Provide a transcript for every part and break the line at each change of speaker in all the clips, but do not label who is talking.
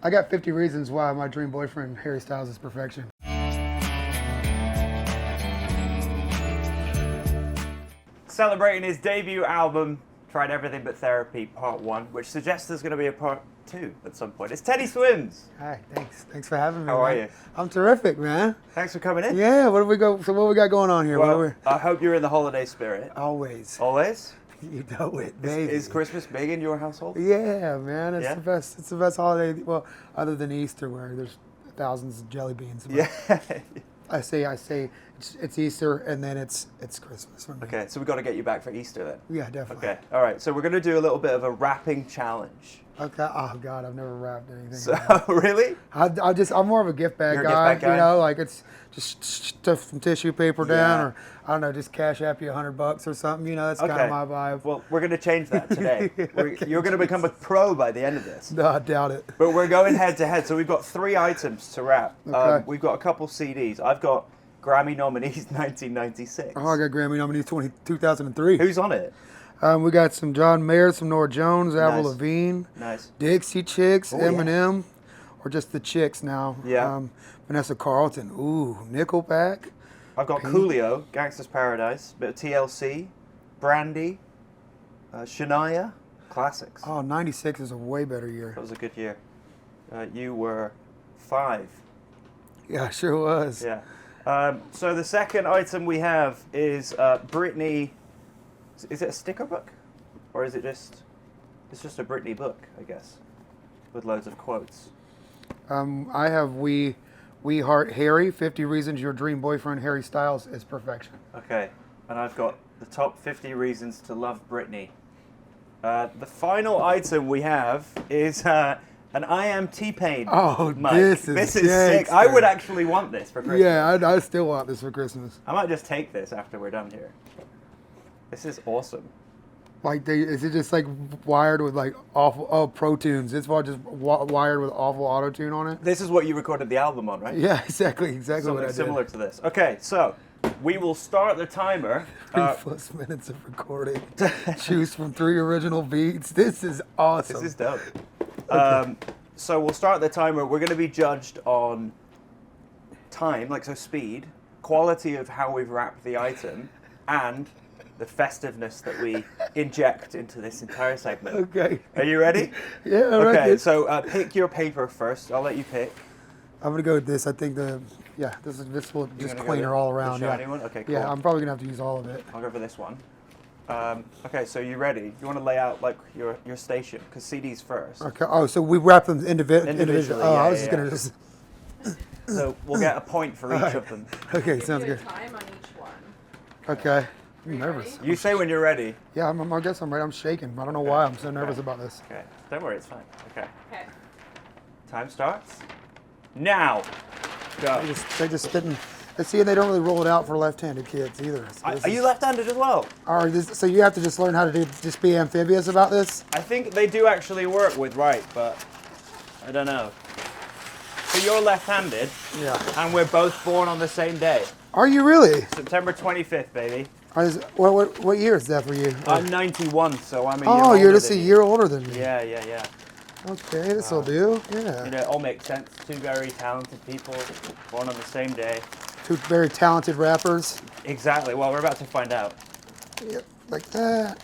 I got 50 reasons why my dream boyfriend, Harry Styles, is perfection.
Celebrating his debut album, Tried Everything But Therapy, Part 1, which suggests there's going to be a Part 2 at some point. It's Teddy Swims.
Hi, thanks. Thanks for having me.
How are you?
I'm terrific, man.
Thanks for coming in.
Yeah, what we got going on here?
Well, I hope you're in the holiday spirit.
Always.
Always?
You know it, baby.
Is Christmas big in your household?
Yeah, man. It's
Yeah?
the best. It's the best holiday. Well, other than Easter, where there's thousands of jelly beans. But
Yeah.
I say it's Easter and then it's Christmas.
Okay, so we've got to get you back for Easter then.
Yeah, definitely.
Okay, all right. So we're going to do a little bit of a rapping challenge.
Okay. Oh God, I've never rapped anything.
So, really?
I'm more of a gift bag
You're a
guy.
gift bag guy?
You know, like it's just stuff some tissue paper down, or I don't know, just cash app you $100 or something. You know, that's kind of my vibe.
Well, we're going to change that today. You're going to become a pro by the end of this.
No, I doubt it.
But we're going head to head. So we've got 3 items to rap.
Okay.
We've got a couple CDs. I've got Grammy nominees 1996.
Oh, I got Grammy nominees 2003.
Who's on it?
We got some John Mayer, some Nora Jones, Avril
Nice.
Lavigne,
Nice.
Dixie Chicks,
Oh, yeah.
Eminem, or just the Chicks now.
Yeah.
Vanessa Carlton. Ooh, Nickelback.
I've got Coolio, Gangsta's Paradise, bit of TLC, Brandy, Shania, classics.
Oh, 96 is a way better year.
That was a good year. You were 5.
Yeah, sure was.
Yeah. So the second item we have is Britney. Is it a sticker book, or is it just? It's just a Britney book, I guess, with loads of quotes.
I have We Heart Harry. 50 Reasons Your Dream Boyfriend Harry Styles is Perfection.
Okay, and I've got the top 50 reasons to love Britney. The final item we have is an I Am T-Pain.
Oh,
mic.
this is
sick.
gangster.
I would actually want this for Christmas.
Yeah, I still want this for Christmas.
I might just take this after we're done here. This is awesome.
Like, is it just like wired with like awful Pro Tunes? It's all just wired with awful auto tune on it.
This is what you recorded the album on, right?
Yeah, exactly what I
Something
did.
similar to this. Okay, so we will start the timer.
3+ minutes of recording. Choose from 3 original beats. This is awesome.
This is dope. So we'll start the timer. We're going to be judged on time, like so speed, quality of how we've wrapped the item, and the festiveness that we inject into this entire segment.
Okay.
Are you ready?
Yeah, all right.
Okay, so pick your paper first. I'll let you pick.
I'm gonna go with this. I think this will just cleaner all around.
The shiny
Yeah.
one? Okay, cool.
Yeah, I'm probably gonna have to use all of it.
I'll go for this one. Okay, so you ready? You want to lay out like your station, because CD's first.
Okay. Oh, so we wrap them individually.
Individually,
Oh,
yeah,
I was
yeah,
just gonna
yeah.
just.
So we'll get a point for each of them.
Okay, sounds
Give you
good.
a time on each one.
Okay. I'm
you
nervous.
ready?
You say when you're ready.
Yeah, I guess I'm right. I'm shaking. I don't know why I'm so nervous about this.
Okay. Don't worry, it's fine. Okay.
Okay.
Time starts now. Go.
They just didn't. See, and they don't really roll it out for left-handed kids either. So this
Are you
is-
left-handed as well?
So you have to just learn how to just be amphibious about this.
I think they do actually work with right, but I don't know. So you're left-handed,
Yeah.
and we're both born on the same day.
Are you really?
September 25th, baby.
What year is that for you?
I'm 91, so I'm a year
Oh,
older
you're just a
than you.
year older than me.
Yeah.
Okay, this will do. Yeah.
You know, it all makes sense. 2 very talented people born on the same day.
2 very talented rappers.
Exactly. Well, we're about to find out.
Yep, like that.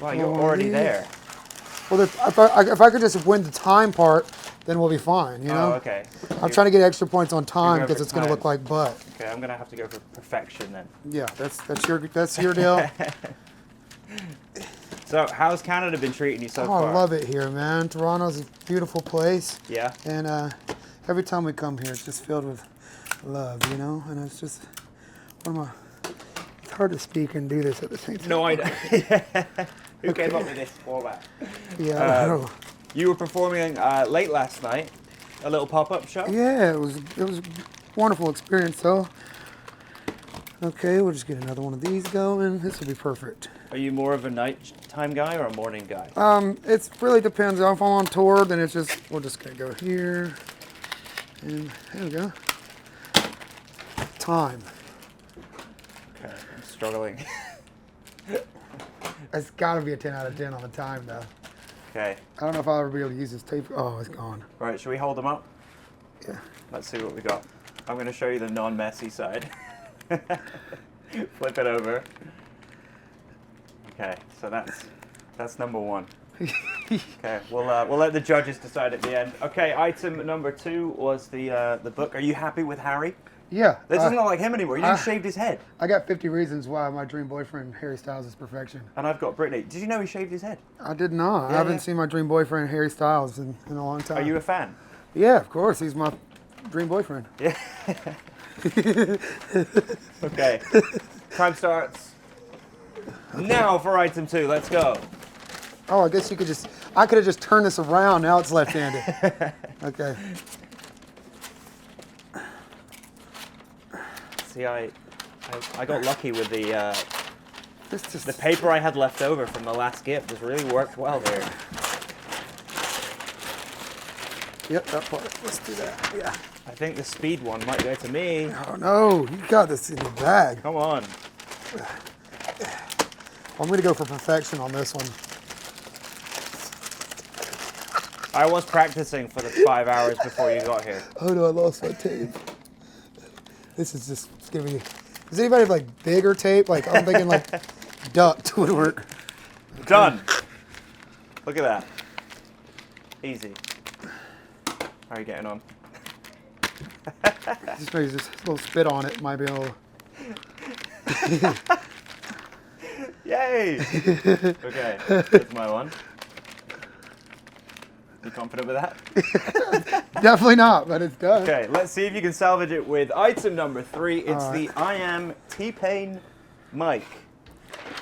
Wow, you're
Oh,
already
yeah.
there.
Well, if I could just win the time part, then we'll be fine. You know.
Oh, okay.
I'm trying to get extra points on time
going
because
for
it's going to
time.
look like butt.
Okay, I'm gonna have to go for perfection then.
Yeah, that's your deal.
So, how's Canada been treating you so
Oh,
far?
I love it here, man. Toronto's a beautiful place,
Yeah.
and every time we come here, it's just filled with love, you know. And it's just it's hard to speak and do this at the same time.
No, I don't. Who came up with this format?
Yeah, I don't know.
You were performing late last night, a little pop-up show.
Yeah, it was a wonderful experience though. Okay, we'll just get another one of these going. This will be perfect.
Are you more of a nighttime guy or a morning guy?
It really depends. If I'm on tour, then we're just gonna go here, and there we go. Time.
Okay, I'm struggling.
It's got to be a 10 out of 10 on the time though.
Okay.
I don't know if I'll ever be able to use this tape. Oh, it's gone.
Right, should we hold them up?
Yeah.
Let's see what we got. I'm going to show you the non-messy side. Flip it over. Okay, so that's number one. Okay, we'll let the judges decide at the end. Okay, item number 2 was the book. Are you happy with Harry?
Yeah.
This doesn't look like him anymore. You just shaved his head.
I got 50 reasons why my dream boyfriend Harry Styles is perfection.
And I've got Brittany. Did you know he shaved his head?
I did not.
Yeah,
I haven't
yeah.
seen my dream boyfriend Harry Styles in a long time.
Are you a fan?
Yeah, of course. He's my dream boyfriend.
Yeah. Okay. Time starts now for item 2. Let's go.
Oh, I guess you could I could have just turned this around. Now it's left-handed. Okay.
See, I got lucky with the
The
paper I had left over from the last gift. Has really worked well here.
Yep, that part. Let's do that. Yeah.
I think the speed one might go to me.
Oh no, you got this in your bag.
Come on.
I'm going to go for perfection on this one.
I was practicing for the 5 hours before you got here.
Oh no, I lost my tape. This is just it's gonna be. Does anybody have like bigger tape? Like I'm thinking like duct would work.
Done. Look at that. Easy. How are you getting on?
Just maybe just a little spit on it might be a little.
Yay! Okay, that's my one. You confident with that?
Definitely not, but it's done.
Okay, let's see if you can salvage it with item number 3. It's the I Am T-Pain mic.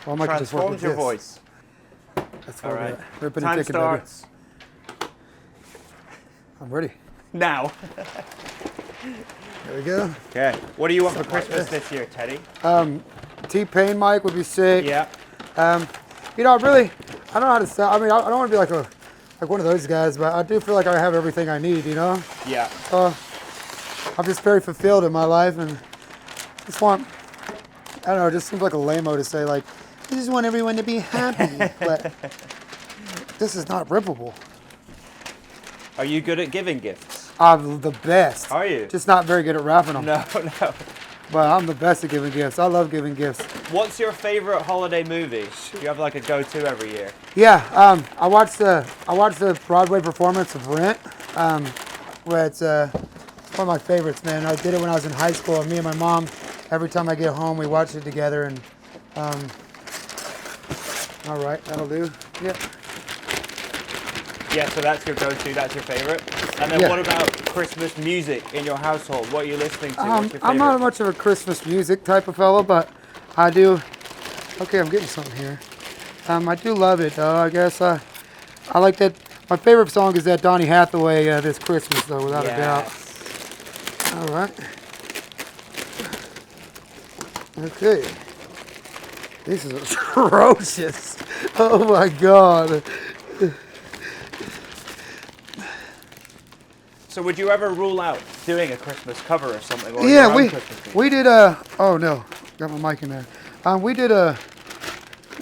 Well, I might just work with
Transforms your
this.
voice.
That's
All
all
right.
Ripping
Time
and kicking,
starts
baby. I'm ready.
now.
There we go.
Okay, what do you want for
Something like
Christmas
this.
this year, Teddy?
T-Pain mic would be sick.
Yeah.
You know, I don't know how to sound. I mean, I don't want to be like one of those guys, but I do feel like I have everything I need, you know?
Yeah.
I'm just very fulfilled in my life and just want, I don't know, it just seems like a lame-o to say like, I just want everyone to be happy, but this is not rippable.
Are you good at giving gifts?
I'm the best.
Are you?
Just not very good at wrapping them.
No, no.
But I'm the best at giving gifts. I love giving gifts.
What's your favorite holiday movie? Do you have like a go-to every year?
Yeah, I watched the Broadway performance of Rent. Where it's one of my favorites, man. I did it when I was in high school, and me and my mom, every time I get home, we watch it together. And all right, that'll do. Yeah.
Yeah, so that's your go-to, that's your favorite. And then
Yeah.
what about Christmas music in your household? What are you listening to? What's your favorite?
I'm not much of a Christmas music type of fellow, but I do. Okay, I'm getting something here. I do love it, though. I guess I like that. My favorite song is that Donny Hathaway, This Christmas, though, without a doubt. All right. Okay. This is atrocious. Oh my God.
So would you ever rule out doing a Christmas cover or something? Or
Yeah,
your own Christmas theme?
we did a. Oh no, got my mic in there. We did a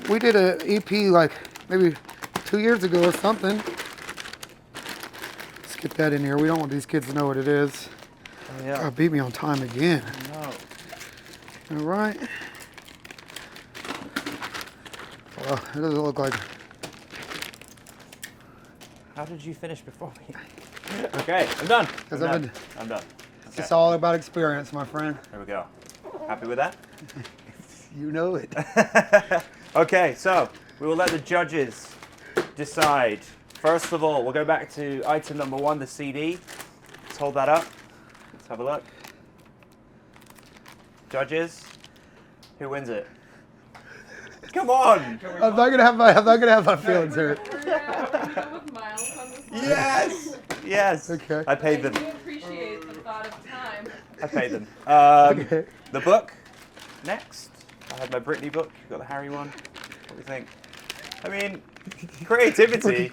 EP like maybe 2 years ago or something. Let's get that in here. We don't want these kids to know what it is.
Oh, yeah.
Beat me on time again.
No.
All right. Well, it doesn't look like.
How did you finish before me? Okay, I'm done. I'm done. I'm done.
It's just all about experience, my friend.
There we go. Happy with that?
You know it.
Okay, so we will let the judges decide. First of all, we'll go back to item number 1, the CD. Let's hold that up. Let's have a look. Judges, who wins it? Come on!
I'm not gonna have my feelings hurt.
We're gonna go with Myles on this one.
Yes! Yes.
Okay.
I paid them.
I do appreciate the thought of time.
I paid them.
Okay.
The book. Next. I had my Britney book. You got the Harry one. What do you think? I mean, creativity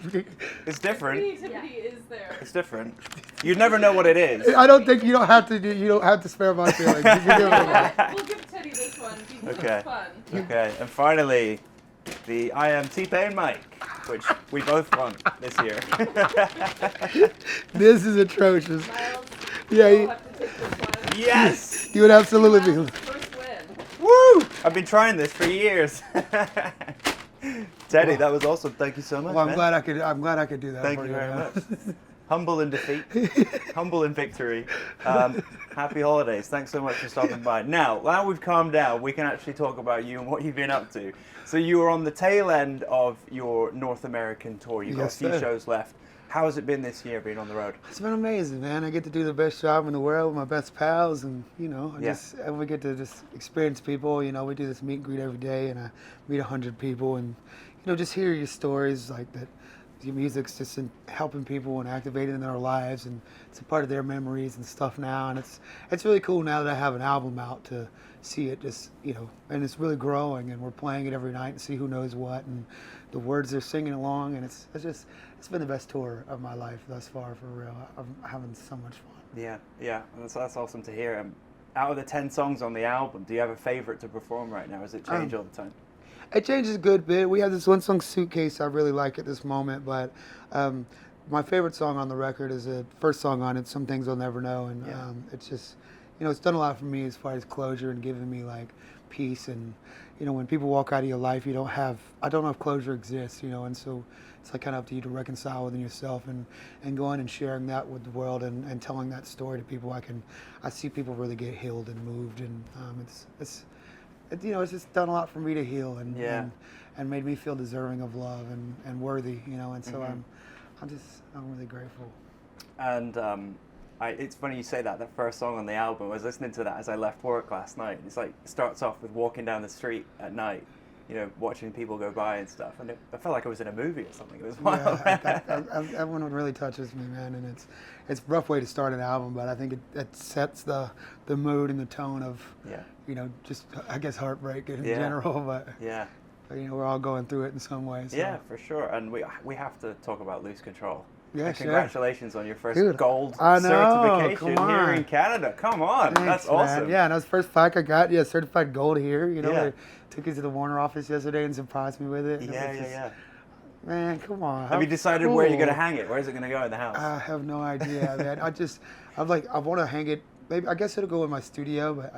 is different.
Creativity is there.
It's different. You'd never know what it is.
I don't think you don't have to spare my feelings. You can do it.
We'll give Teddy this one because
Okay.
it's fun.
Okay. And finally, the I Am T-Pain mic, which we both won this year.
This is atrocious.
Miles,
Yeah,
you'll
you,
have to take this one.
Yes!
you would absolutely
Miles'
be.
first win.
Woo! I've been trying this for years. Teddy, that was awesome. Thank you so much,
Well, I'm
man.
glad I could. I'm glad I could do that.
Thank
for
you very
man.
much. Humble in defeat, humble in victory. Happy holidays. Thanks so much for stopping by. Now we've calmed down, we can actually talk about you and what you've been up to. So you were on the tail end of your North American tour. You've
Yes,
got a few
sir.
shows left. How has it been this year being on the road?
It's been amazing, man. I get to do the best job in the world with my best pals, and
Yeah.
we get to just experience people. You know, we do this meet and greet every day, and I meet 100 people, and just hear your stories like that. Your music's just helping people and activating their lives, and it's a part of their memories and stuff now. And it's really cool now that I have an album out to see it just and it's really growing, and we're playing it every night and see who knows what, and the words they're singing along, and it's been the best tour of my life thus far, for real. I'm having so much fun.
Yeah, that's awesome to hear. Out of the 10 songs on the album, do you have a favorite to perform right now? Does it change all the time?
It changes a good bit. We have this one song, Suitcase, I really like at this moment, but my favorite song on the record is the first song on it, Some Things I'll Never Know, and it's just, it's done a lot for me as far as closure and giving me like peace, and when people walk out of your life, I don't know if closure exists, and so it's like kind of up to you to reconcile within yourself and going and sharing that with the world, and telling that story to people. I see people really get healed and moved, and it's just done a lot for me to heal, and made me feel deserving of love and worthy, and so I'm really grateful.
And it's funny you say that. The first song on the album, I was listening to that as I left work last night. It's like, it starts off with walking down the street at night, watching people go by and stuff. And I felt like I was in a movie or something. It was wild.
That one really touches me, man. And it's a rough way to start an album, but I think it sets the mood and the tone of, just, I guess, heartbreak in general. But we're all going through it in some way. So.
Yeah, for sure. And we have to talk about Lose Control.
Yeah,
and congratulations on your first gold
I know,
certification
come on.
here in Canada. Come on,
Thanks,
that's awesome.
Man. Yeah, and that was the first plaque I got. Yeah, certified gold here.
Yeah.
They took it to the Warner office yesterday and surprised me with it.
Yeah.
Man, come on.
Have you decided where you're going to hang it? Where is it going to go in the house?
I have no idea, man. I want to hang it. Maybe I guess it'll go in my studio, but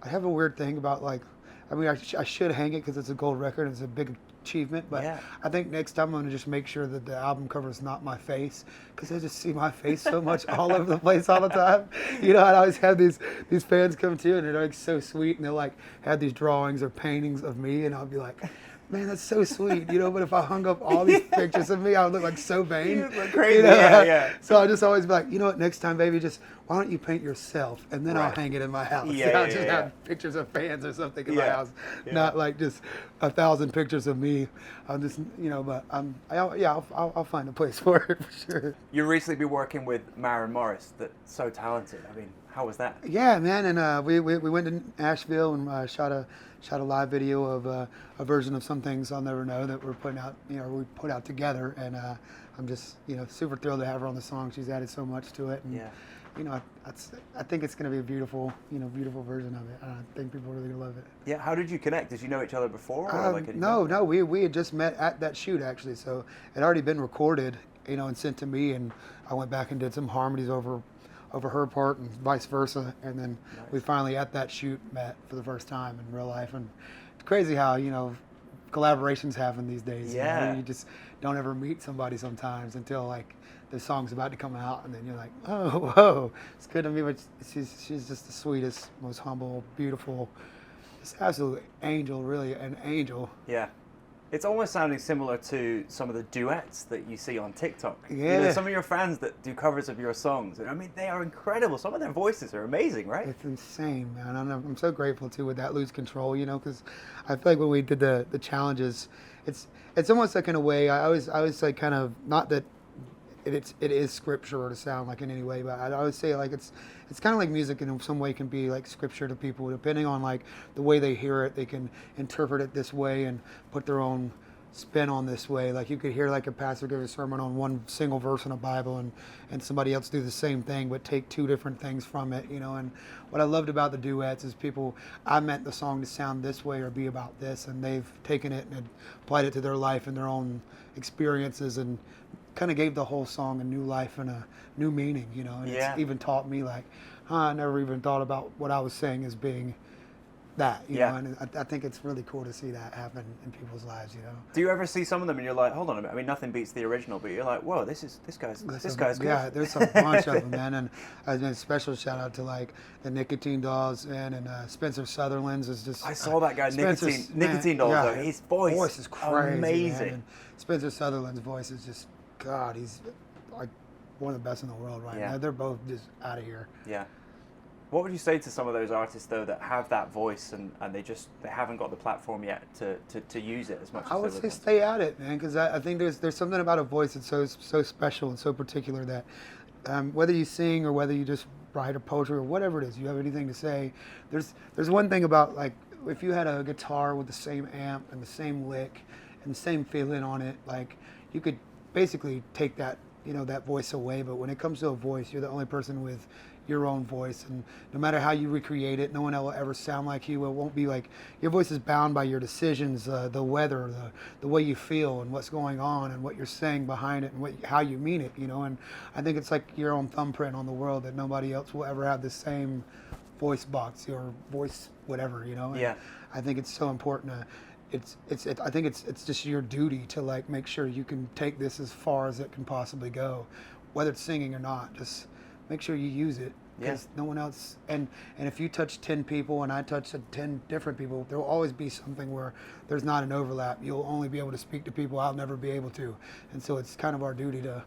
I have a weird thing about I should hang it because it's a gold record and it's a big achievement, but I think next time I'm going to just make sure that the album cover is not my face, because I just see my face so much all over the place all the time. I always have these fans come to, and they're like so sweet, and they'll like have these drawings or paintings of me, and I'll be like, man, that's so sweet, but if I hung up all these pictures of me, I would look like so vain.
You look crazy, yeah.
So I just always be like, what, next time, baby, just why don't you paint yourself, and then I'll hang it in my house. I'll just have pictures of fans or something in my house, not like just 1,000 pictures of me. I'm just, but I'll find a place for it for sure.
You recently been working with Maren that's so talented. I mean, how was that?
Yeah, man, and we went to Nashville and shot a live video of a version of Some Things I'll Never Know that we're putting out, we put out together, and I'm just, super thrilled to have her on the song. She's added so much to it, and I think it's going to be a beautiful, beautiful version of it. I think people are really going to love it.
Yeah, how did you connect? Did you know each other before? Or
No, we had just met at that shoot, actually, so it had already been recorded, and sent to me, and I went back and did some harmonies over her part and vice versa, and then we finally at that shoot met for the first time in real life. And it's crazy how collaborations happen these days. You just don't ever meet somebody sometimes until like the song's about to come out, and then you're like, oh, whoa, it's good to meet. But she's just the sweetest, most humble, beautiful, just absolute angel, really an angel.
Yeah. It's almost sounding similar to some of the duets that you see on TikTok.
Yeah.
Some of your fans that do covers of your songs. I mean, they are incredible. Some of their voices are amazing, right?
It's insane, man. I'm so grateful too with that Lose Control, because I feel like when we did the challenges, it's almost like in a way I always like kind of, not that it is scripture to sound like in any way, but I always say like it's kind of like music in some way can be like scripture to people, depending on like the way they hear it. They can interpret it this way and put their own spin on this way. Like you could hear like a pastor give a sermon on one single verse in the Bible, and somebody else do the same thing, but take two different things from it, you know. And what I loved about the duets is I meant the song to sound this way or be about this, and they've taken it and applied it to their life and their own experiences, and kind of gave the whole song a new life and a new meaning, you know. And
Yeah.
it's even taught me like, I never even thought about what I was saying as being that, you
Yeah.
know, and I think it's really cool to see that happen in people's lives, you know.
Do you ever see some of them and you're like, hold on a minute? I mean, nothing beats the original, but you're like, whoa, this guy's good.
Yeah, there's a bunch of them, man, and a special shout out to like the Nicotine Dolls and Spencer Sutherland's is just.
I saw that guy,
Spencer's-
Nicotine
man,
Dolls.
yeah,
Though. His voice
is crazy,
amazing.
man, and Spencer Sutherland's voice is just, God, he's like one of the best in the world right
Yeah.
now. They're both just out of here.
Yeah. What would you say to some of those artists though that have that voice and they haven't got the platform yet to use it as much as
I would
they
say
would?
stay at it, man, because I think there's something about a voice that's so special and so particular that whether you sing or whether you just write a poetry or whatever it is, you have anything to say. There's one thing about like if you had a guitar with the same amp and the same lick and the same feeling on it, like you could basically take that, you know, that voice away. But when it comes to a voice, you're the only person with your own voice, and no matter how you recreate it, no one will ever sound like you. It won't be like your voice is bound by your decisions, the weather, the way you feel, and what's going on, and what you're saying behind it, and how you mean it. You know, and I think it's like your own thumbprint on the world that nobody else will ever have the same voice box or voice whatever. You know. And
Yeah.
I think it's so important to. I think it's just your duty to like make sure you can take this as far as it can possibly go, whether it's singing or not. Just make sure you use it, because no one else. And if you touch 10 people and I touch 10 different people, there will always be something where there's not an overlap. You'll only be able to speak to people I'll never be able to, and so it's kind of our duty to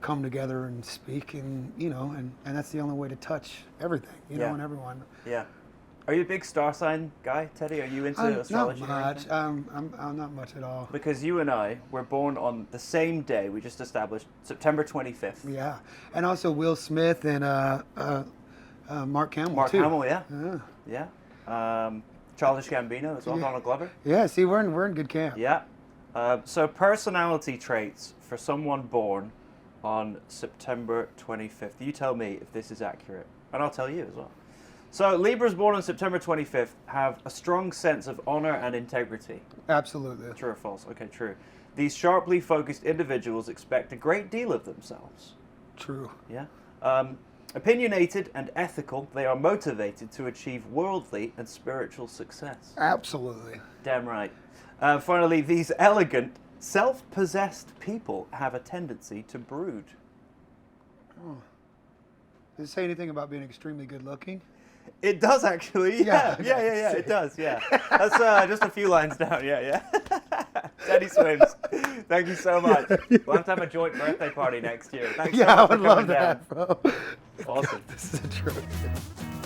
come together and speak, and you know, and that's the only way to touch everything, you know, and everyone.
Yeah. Are you a big star sign guy, Teddy? Are you into astrology?
Not
or
much.
anything?
I'm not much at all.
Because you and I were born on the same day we just established, September 25th.
Yeah, and also Will Smith and Mark Hamill
Mark
too.
Hamill, yeah.
Yeah.
Yeah. Childish Gambino as well,
Yeah.
Donald Glover.
Yeah. See, we're in good camp.
Yeah. So personality traits for someone born on September 25th. You tell me if this is accurate, and I'll tell you as well. So Libras born on September 25th have a strong sense of honor and integrity.
Absolutely.
True or false? Okay, true. These sharply focused individuals expect a great deal of themselves.
True.
Yeah. Opinionated and ethical, they are motivated to achieve worldly and spiritual success.
Absolutely.
Damn right. Finally, these elegant, self-possessed people have a tendency to brood.
Does it say anything about being extremely good looking?
It does actually, yeah. It does, yeah. That's just a few lines down, yeah. Teddy Swims, thank you so much. We'll have to have a joint birthday party next year. Thanks so
Yeah, I
much for
would love
coming down.
that, bro.
Awesome.
This is a truth.